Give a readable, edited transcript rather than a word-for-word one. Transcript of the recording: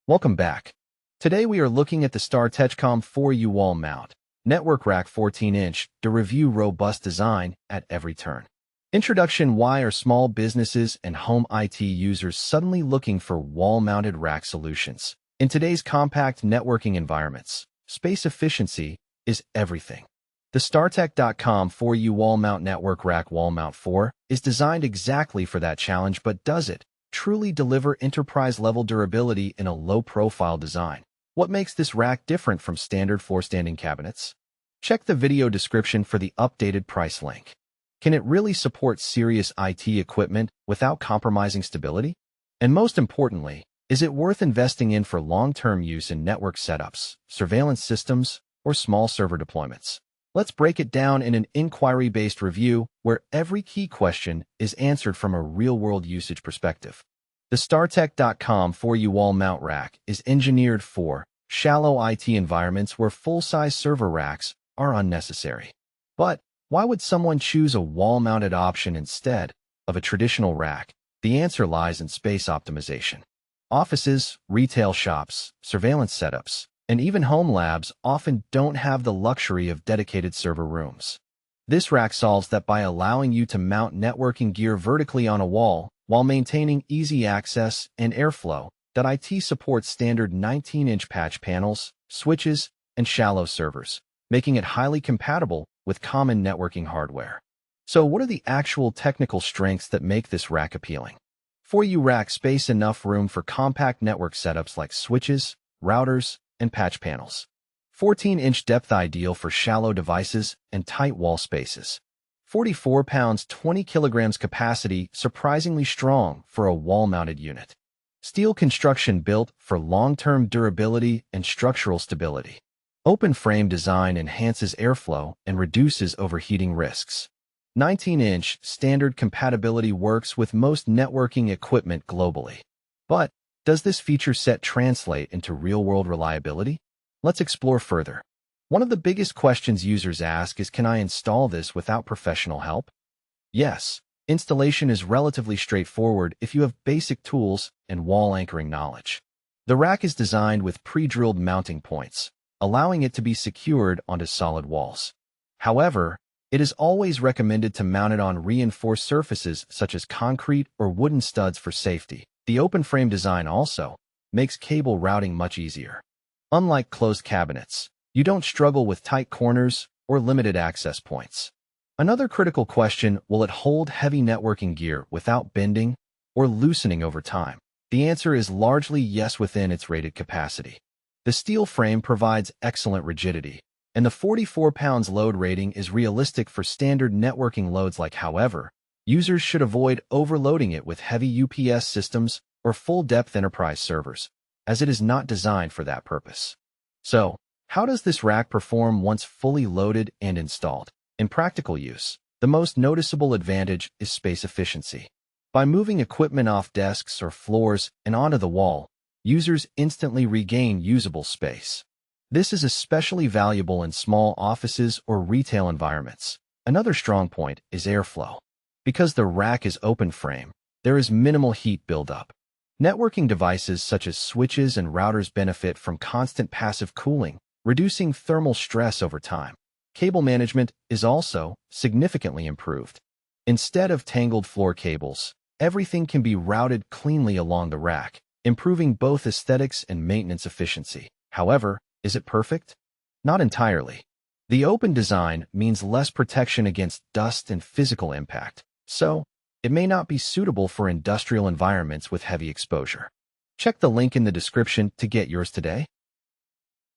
Welcome back. Today we are looking at the StarTechcom 4U wall mount, network rack 14-inch, to review robust design at every turn. Introduction: why are small businesses and home IT users suddenly looking for wall-mounted rack solutions? In today's compact networking environments, space efficiency is everything. The StarTechcom 4U wall mount network rack wall mount 4 is designed exactly for that challenge, but does it truly deliver enterprise-level durability in a low-profile design? What makes this rack different from standard floor-standing cabinets? Check the video description for the updated price link. Can it really support serious IT equipment without compromising stability? And most importantly, is it worth investing in for long-term use in network setups, surveillance systems, or small server deployments? Let's break it down in an inquiry-based review where every key question is answered from a real-world usage perspective. The StarTechcom 4U wall mount rack is engineered for shallow IT environments where full-size server racks are unnecessary. But why would someone choose a wall-mounted option instead of a traditional rack? The answer lies in space optimization. Offices, retail shops, surveillance setups, and even home labs often don't have the luxury of dedicated server rooms. This rack solves that by allowing you to mount networking gear vertically on a wall while maintaining easy access and airflow. IT supports standard 19-inch patch panels, switches, and shallow servers, making it highly compatible with common networking hardware. So what are the actual technical strengths that make this rack appealing? 4U rack space: enough room for compact network setups like switches, routers, and patch panels. 14-inch depth, ideal for shallow devices and tight wall spaces. 44 pounds 20 kilograms capacity, surprisingly strong for a wall-mounted unit. Steel construction built for long-term durability and structural stability. Open frame design enhances airflow and reduces overheating risks. 19-inch standard compatibility works with most networking equipment globally. But does this feature set translate into real-world reliability? Let's explore further. One of the biggest questions users ask is, can I install this without professional help? Yes, installation is relatively straightforward if you have basic tools and wall anchoring knowledge. The rack is designed with pre-drilled mounting points, allowing it to be secured onto solid walls. However, it is always recommended to mount it on reinforced surfaces such as concrete or wooden studs for safety. The open frame design also makes cable routing much easier. Unlike closed cabinets, you don't struggle with tight corners or limited access points. Another critical question: will it hold heavy networking gear without bending or loosening over time? The answer is largely yes within its rated capacity. The steel frame provides excellent rigidity, and the 44 pounds load rating is realistic for standard networking loads. However, users should avoid overloading it with heavy UPS systems or full-depth enterprise servers, as it is not designed for that purpose. So, how does this rack perform once fully loaded and installed? In practical use, the most noticeable advantage is space efficiency. By moving equipment off desks or floors and onto the wall, users instantly regain usable space. This is especially valuable in small offices or retail environments. Another strong point is airflow. Because the rack is open frame, there is minimal heat buildup. Networking devices such as switches and routers benefit from constant passive cooling, reducing thermal stress over time. Cable management is also significantly improved. Instead of tangled floor cables, everything can be routed cleanly along the rack, improving both aesthetics and maintenance efficiency. However, is it perfect? Not entirely. The open design means less protection against dust and physical impact, so it may not be suitable for industrial environments with heavy exposure. Check the link in the description to get yours today.